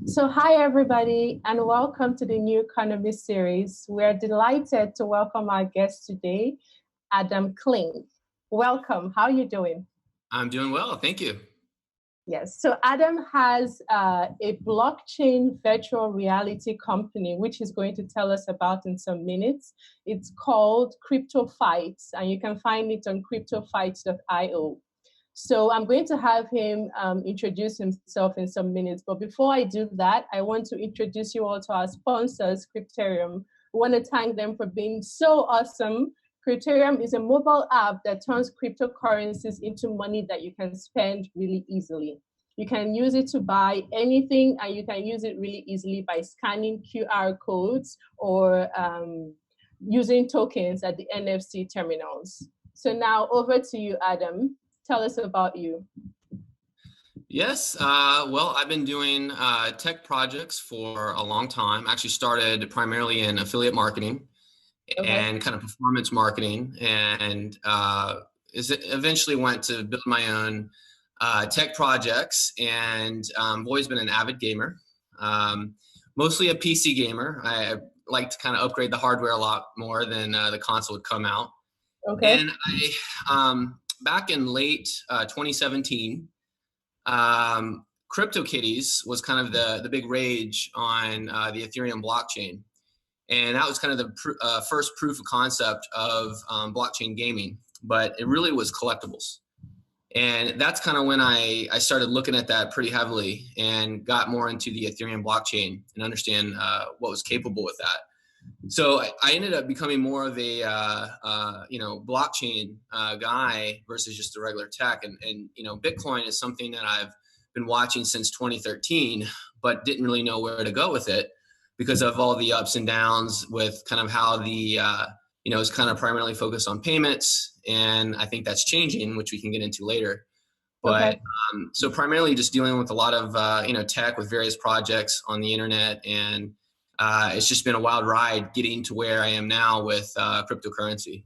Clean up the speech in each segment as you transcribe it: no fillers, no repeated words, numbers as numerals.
So, hi everybody, and welcome to the New Economy series. We're delighted to welcome our guest today, Adam Kling. Welcome. How are you doing? I'm doing well, thank you. Yes. So, Adam has a blockchain virtual reality company, which he's going to tell us about in some minutes. It's called Crypto Fights, and you can find it on cryptofights.io. So I'm going to have him introduce himself in some minutes. But before I do that, I want to introduce you all to our sponsors, Crypterium. We want to thank them for being so awesome. Crypterium is a mobile app that turns cryptocurrencies into money that you can spend really easily. You can use it to buy anything, and you can use it really easily by scanning QR codes or using tokens at the NFC terminals. So now over to you, Adam. Tell us about you. Yes, well, I've been doing tech projects for a long time. Actually started primarily in affiliate marketing and kind of performance marketing, and eventually went to build my own tech projects, and I've always been an avid gamer, mostly a PC gamer. I like to kind of upgrade the hardware a lot more than the console would come out. And I, back in late 2017, CryptoKitties was kind of the big rage on the Ethereum blockchain. And that was kind of the first proof of concept of blockchain gaming, but it really was collectibles. And that's kind of when I started looking at that pretty heavily and got more into the Ethereum blockchain and understand what was capable with that. So I ended up becoming more of a blockchain guy versus just the regular tech. And Bitcoin is something that I've been watching since 2013, but didn't really know where to go with it because of all the ups and downs with kind of how the it's kind of primarily focused on payments, and I think that's changing, which we can get into later. But so primarily just dealing with a lot of tech with various projects on the internet, and it's just been a wild ride getting to where I am now with cryptocurrency.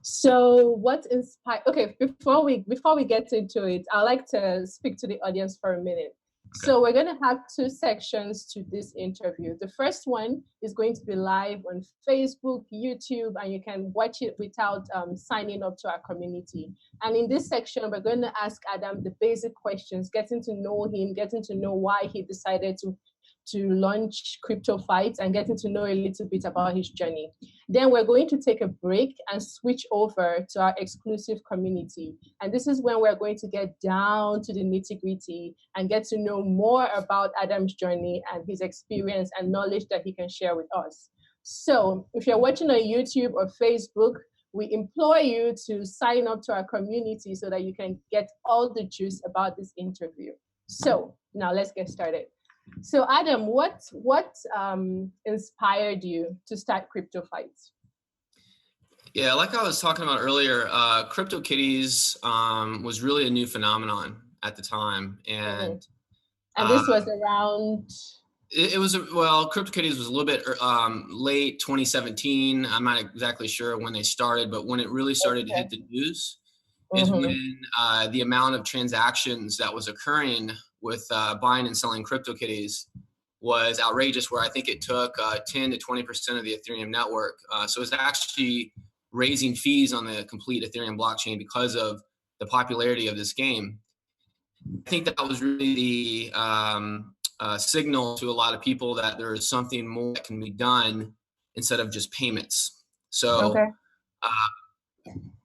So what inspired? Okay, before we get into it, I'd like to speak to the audience for a minute. So we're going to have two sections to this interview. The first one is going to be live on Facebook, YouTube, and you can watch it without signing up to our community. And in this section, we're going to ask Adam the basic questions, getting to know him, getting to know why he decided to launch Crypto Fights and getting to know a little bit about his journey. Then we're going to take a break and switch over to our exclusive community. And this is when we're going to get down to the nitty-gritty and get to know more about Adam's journey and his experience and knowledge that he can share with us. So if you're watching on YouTube or Facebook, we implore you to sign up to our community so that you can get all the juice about this interview. So now let's get started. So Adam, what inspired you to start Crypto Fights? Yeah, like I was talking about earlier, CryptoKitties was really a new phenomenon at the time, and this was around. It was CryptoKitties was a little bit late 2017. I'm not exactly sure when they started, but when it really started to hit the news is when the amount of transactions that was occurring with buying and selling CryptoKitties was outrageous, where I think it took 10 to 20% of the Ethereum network. So it's actually raising fees on the complete Ethereum blockchain because of the popularity of this game. I think that was really the signal to a lot of people that there is something more that can be done instead of just payments. So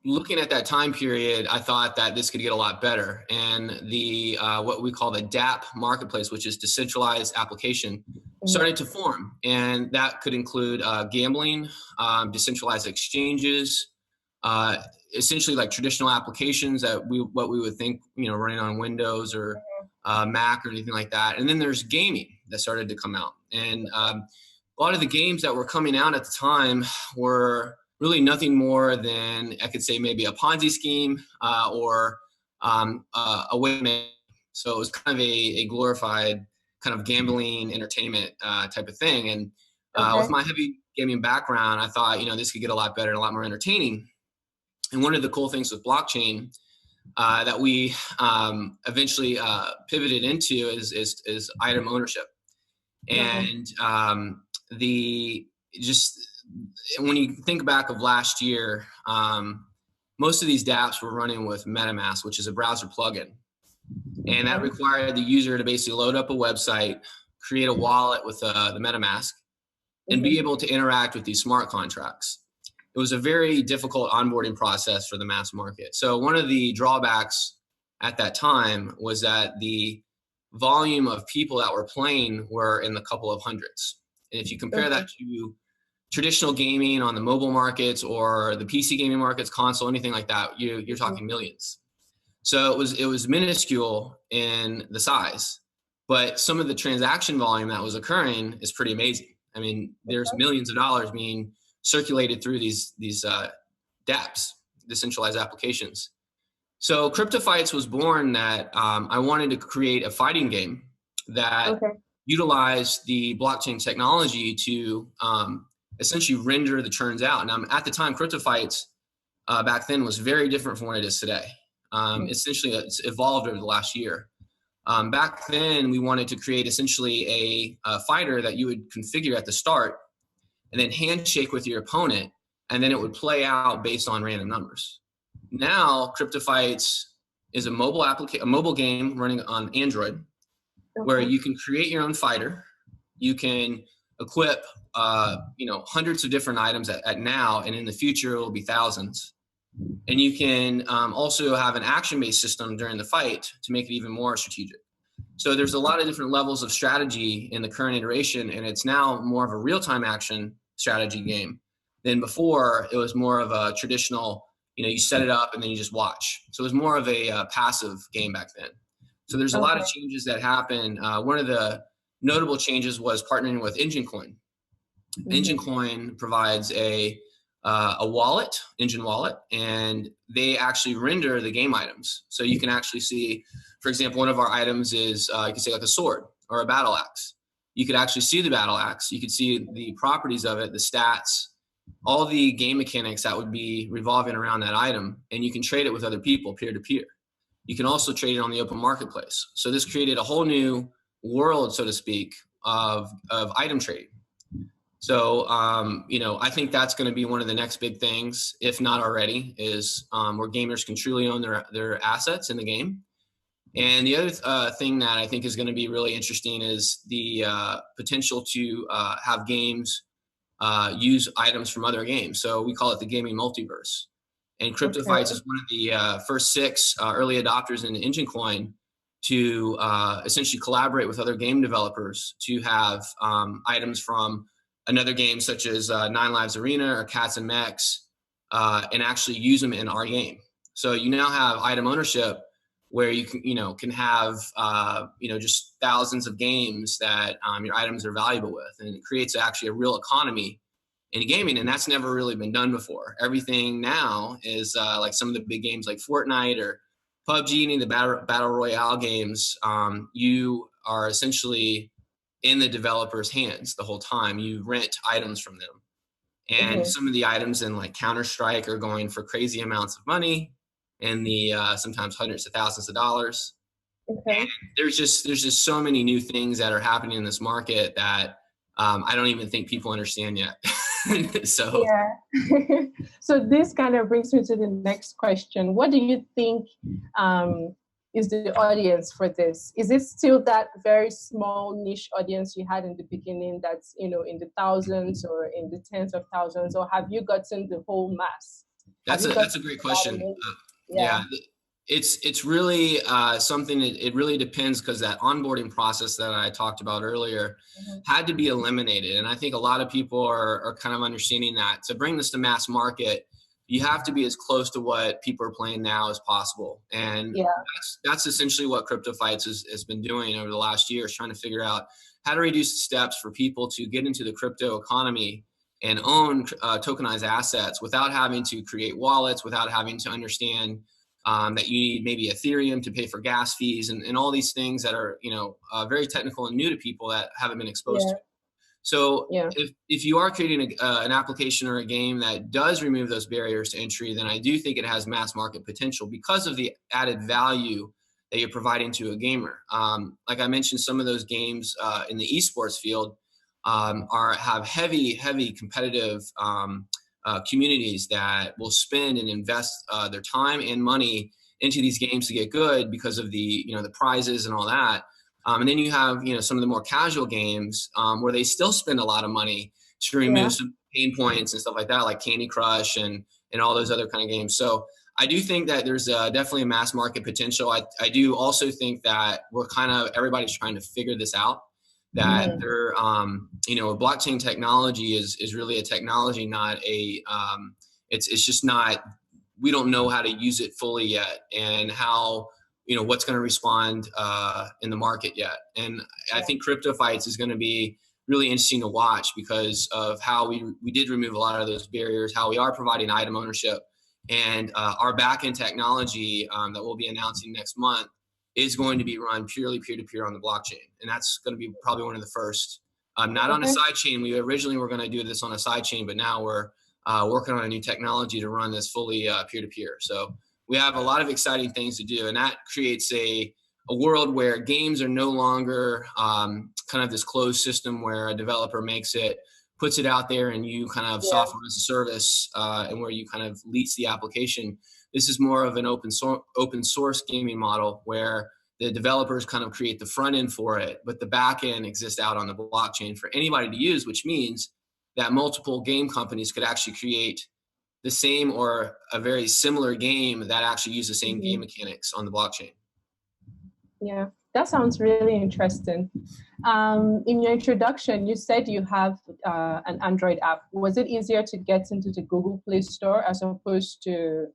looking at that time period, I thought that this could get a lot better. And the what we call the DApp marketplace, which is decentralized application, started to form. And that could include gambling, decentralized exchanges, essentially like traditional applications that what we would think, running on Windows or Mac or anything like that. And then there's gaming that started to come out. And a lot of the games that were coming out at the time were really nothing more than, I could say, maybe a Ponzi scheme or a way. So it was kind of a glorified kind of gambling entertainment type of thing. And with my heavy gaming background, I thought, this could get a lot better and a lot more entertaining. And one of the cool things with blockchain that we eventually pivoted into is item ownership. And the just when you think back of last year, most of these dApps were running with MetaMask, which is a browser plugin. And that required the user to basically load up a website, create a wallet with the MetaMask, and be able to interact with these smart contracts. It was a very difficult onboarding process for the mass market. So one of the drawbacks at that time was that the volume of people that were playing were in the couple of hundreds. And if you compare that to traditional gaming on the mobile markets or the PC gaming markets, console, anything like that, you're talking millions. So it was minuscule in the size, but some of the transaction volume that was occurring is pretty amazing. I mean, there's millions of dollars being circulated through these dApps, decentralized applications. So CryptoFights was born that I wanted to create a fighting game that utilized the blockchain technology to essentially render the turns out. Now, at the time, CryptoFights back then was very different from what it is today. Essentially, it's evolved over the last year. Back then, we wanted to create essentially a fighter that you would configure at the start and then handshake with your opponent, and then it would play out based on random numbers. Now, CryptoFights is a mobile game running on Android, where you can create your own fighter. You can equip, hundreds of different items at now, and in the future, it will be thousands. And you can also have an action-based system during the fight to make it even more strategic. So there's a lot of different levels of strategy in the current iteration, and it's now more of a real-time action strategy game than before. It was more of a traditional, you set it up and then you just watch. So it was more of a passive game back then. So there's a lot of changes that happen. One of the notable changes was partnering with Engine Coin. Engine Coin provides a wallet, Engine Wallet, and they actually render the game items. So you can actually see, for example, one of our items is, you could say like a sword or a battle axe. You could actually see the battle axe. You could see the properties of it, the stats, all the game mechanics that would be revolving around that item, and you can trade it with other people peer-to-peer. You can also trade it on the open marketplace. So this created a whole new world, so to speak, of item trading. So, I think that's going to be one of the next big things, if not already, is where gamers can truly own their assets in the game. And the other thing that I think is going to be really interesting is the potential to have games use items from other games. So we call it the gaming multiverse. And CryptoFights is one of the first 6 early adopters in Engine Coin to essentially collaborate with other game developers to have items from another game such as Nine Lives Arena or Cats and Mechs, and actually use them in our game. So you now have item ownership where you can have just thousands of games that your items are valuable with, and it creates actually a real economy in gaming, and that's never really been done before. Everything now is like some of the big games like Fortnite or PUBG, any of the battle royale games. You are essentially in the developer's hands the whole time. You rent items from them. And some of the items in like Counter-Strike are going for crazy amounts of money, and the sometimes hundreds of thousands of dollars. And there's just so many new things that are happening in this market that I don't even think people understand yet. So so this kind of brings me to the next question. What do you think is the audience for this? Is it still that very small niche audience you had in the beginning that's in the thousands or in the tens of thousands, or have you gotten the whole mass? That's a great question. It's really something that it really depends, because that onboarding process that I talked about earlier had to be eliminated. And I think a lot of people are kind of understanding that to bring this to mass market, you have to be as close to what people are playing now as possible. And that's essentially what CryptoFights has been doing over the last year, is trying to figure out how to reduce the steps for people to get into the crypto economy and own tokenized assets without having to create wallets, without having to understand that you need maybe Ethereum to pay for gas fees and all these things that are, very technical and new to people that haven't been exposed to. So Yeah. if you are creating an application or a game that does remove those barriers to entry, then I do think it has mass market potential because of the added value that you're providing to a gamer. Like I mentioned, some of those games in the esports field have heavy competitive communities that will spend and invest their time and money into these games to get good because of the the prizes and all that. And then you have some of the more casual games where they still spend a lot of money to remove some pain points and stuff like that, like Candy Crush and all those other kind of games. So I do think that there's definitely a mass market potential. I do also think that everybody's trying to figure this out. That they're blockchain technology is really a technology, not a it's just not, we don't know how to use it fully yet, and how what's going to respond in the market yet. And I think Crypto Fights is going to be really interesting to watch because of how we did remove a lot of those barriers, how we are providing item ownership, and our backend technology that we'll be announcing next month is going to be run purely peer-to-peer on the blockchain. And that's going to be probably one of the first, not on a side chain. We originally were going to do this on a side chain, but now we're working on a new technology to run this fully peer-to-peer. So we have a lot of exciting things to do, and that creates a world where games are no longer kind of this closed system where a developer makes it, puts it out there, and you kind of software as a service, and where you kind of lease the application. This is more of an open source gaming model where the developers kind of create the front end for it, but the back end exists out on the blockchain for anybody to use, which means that multiple game companies could actually create the same or a very similar game that actually use the same game mechanics on the blockchain. Yeah, that sounds really interesting. In your introduction, you said you have an Android app. Was it easier to get into the Google Play Store as opposed to,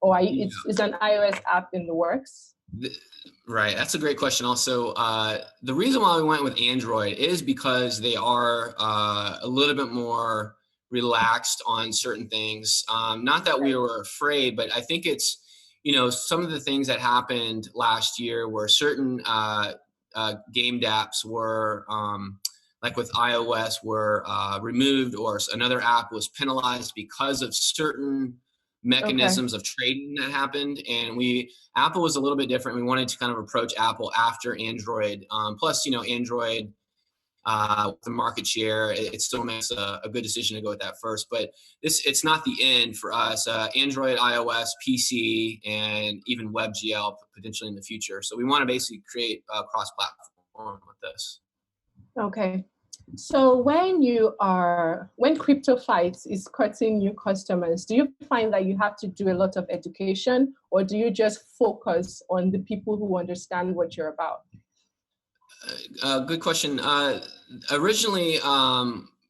or is an iOS app in the works? Right, that's a great question. Also, the reason why we went with Android is because they are a little bit more relaxed on certain things. Not that we were afraid, but I think it's, some of the things that happened last year where certain game dApps were, like with iOS, were removed, or another app was penalized because of certain mechanisms of trading that happened. And Apple was a little bit different. We wanted to kind of approach Apple after Android. Plus, Android, with the market share, it still makes a good decision to go with that first. But it's not the end for us. Android, iOS, PC, and even WebGL potentially in the future. So we want to basically create a cross-platform with this. Okay. So when Crypto Fights is courting new customers, do you find that you have to do a lot of education, or do you just focus on the people who understand what you're about? Good question. Originally,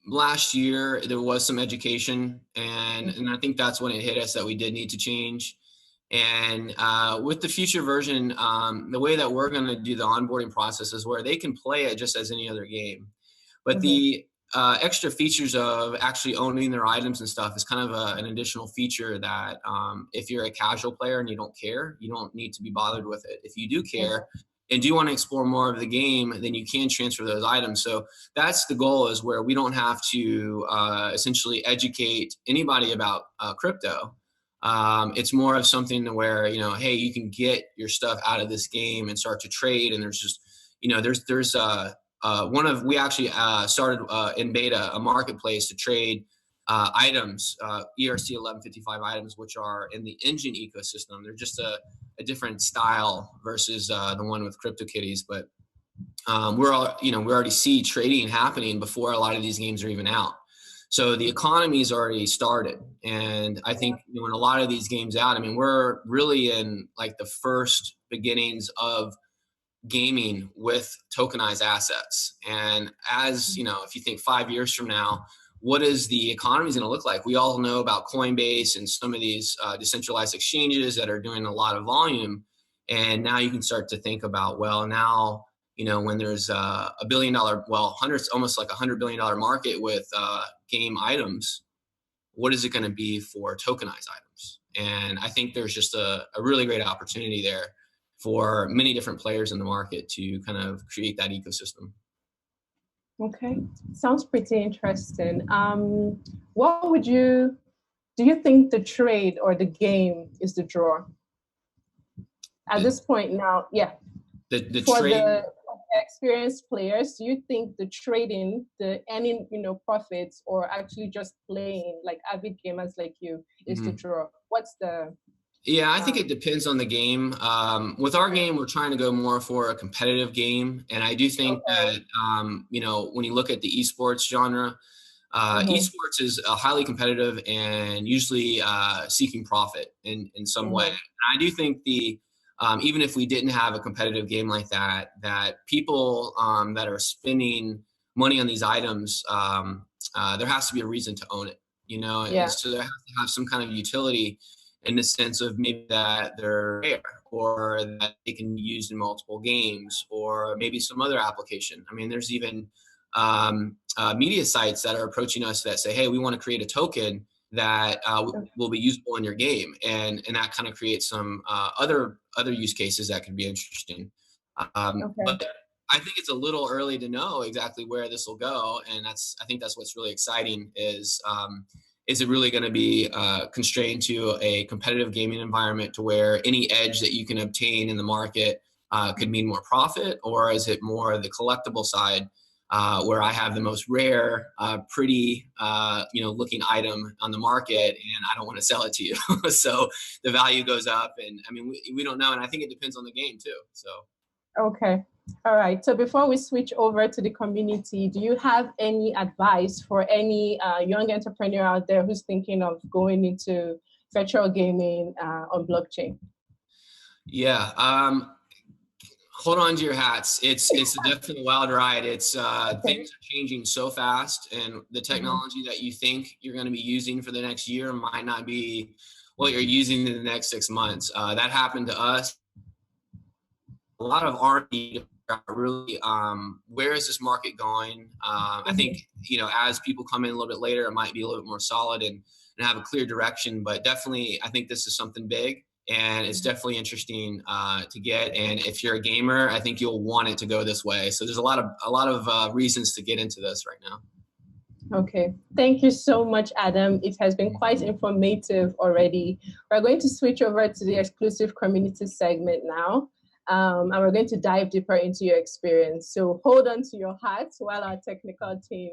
last year, there was some education, and I think that's when it hit us that we did need to change. And with the future version, the way that we're going to do the onboarding process is where they can play it just as any other game. But the extra features of actually owning their items and stuff is kind of an additional feature that if you're a casual player and you don't care, you don't need to be bothered with it. If you do care and do want to explore more of the game, then you can transfer those items. So that's the goal, is where we don't have to essentially educate anybody about crypto. It's more of something where, hey, you can get your stuff out of this game and start to trade. And there's just, we actually started in beta a marketplace to trade items, ERC 1155 items, which are in the engine ecosystem. They're just a different style versus the one with CryptoKitties. But we already see trading happening before a lot of these games are even out. So the economy's already started. And I think when a lot of these games out, we're really in like the first beginnings of gaming with tokenized assets. And as if you think 5 years from now, what is the economy going to look like? We all know about Coinbase and some of these decentralized exchanges that are doing a lot of volume. And now you can start to think about, well, now, when there's $1 billion, almost like $100 billion market with game items, what is it going to be for tokenized items? And I think there's just a really great opportunity there for many different players in the market to kind of create that ecosystem. Okay, sounds pretty interesting. What would you do? You think the trade or the game is the draw at The this point now? Yeah, the for trade. the experienced players, do you think the trading, the earning, profits, or actually just playing like avid gamers like you is the Mhm. draw? What's the Yeah, I think it um? depends on the game. With our game, we're trying to go more for a competitive game, and I do think Okay. that when you look at the esports genre, Mm-hmm, esports is highly competitive and usually seeking profit in some way. mm-hmm, And I do think even if we didn't have a competitive game like that, that people that are spending money on these items, there has to be a reason to own it. And yeah. so there has to have some kind of utility in the sense of maybe that they're rare or that they can be used in multiple games or maybe some other application. I mean, there's even media sites that are approaching us that say, "Hey, we want to create a token that will be usable in your game," and that kind of creates some other use cases that could be interesting. Okay. But I think it's a little early to know exactly where this will go, and I think that's what's really exciting is it really going to be constrained to a competitive gaming environment to where any edge that you can obtain in the market could mean more profit, or is it more the collectible side where I have the most rare, pretty, looking item on the market, and I don't want to sell it to you, so the value goes up, and I mean we don't know, and I think it depends on the game too. So. Okay. All right. So before we switch over to the community, do you have any advice for any young entrepreneur out there who's thinking of going into virtual gaming on blockchain? Yeah. Hold on to your hats. It's a definitely wild ride. It's Okay. things are changing so fast, and the Mm-hmm. technology that you think you're going to be using for the next year might not be what you're using in the next 6 months. That happened to us. A lot of R&D really where is this market going. I think Mm-hmm. as people come in a little bit later, it might be a little bit more solid and have a clear direction, but definitely I think this is something big, and it's definitely interesting to get, and if you're a gamer, I think you'll want it to go this way. So there's a lot of reasons to get into this right now. Okay. Thank you so much, Adam. It has been quite informative already. We're going to switch over to the exclusive community segment now. And we're going to dive deeper into your experience. So hold on to your hats while our technical team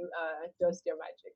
does their magic.